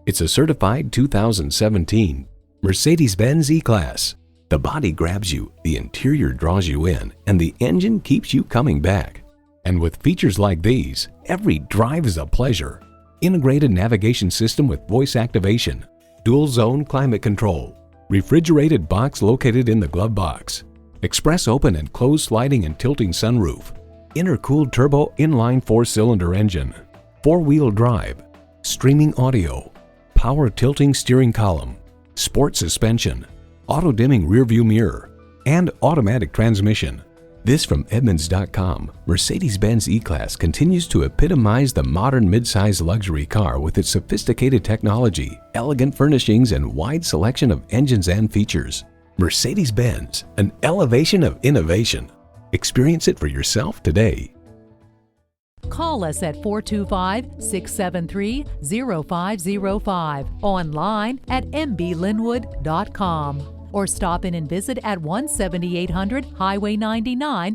It's a certified 2017 Mercedes-Benz E-Class. The body grabs you, the interior draws you in, and the engine keeps you coming back. And with features like these, every drive is a pleasure. Integrated navigation system with voice activation, dual zone climate control, refrigerated box located in the glove box, express open and closed sliding and tilting sunroof, intercooled turbo inline 4-cylinder engine, 4-wheel drive, streaming audio, power tilting steering column, sport suspension, auto-dimming rearview mirror, and automatic transmission. This from Edmunds.com. Mercedes-Benz E-Class continues to epitomize the modern midsize luxury car with its sophisticated technology, elegant furnishings, and wide selection of engines and features. Mercedes-Benz, an elevation of innovation. Experience it for yourself today. Call us at 425-673-0505, online at mblynnwood.com, or stop in and visit at 17800 Highway 99,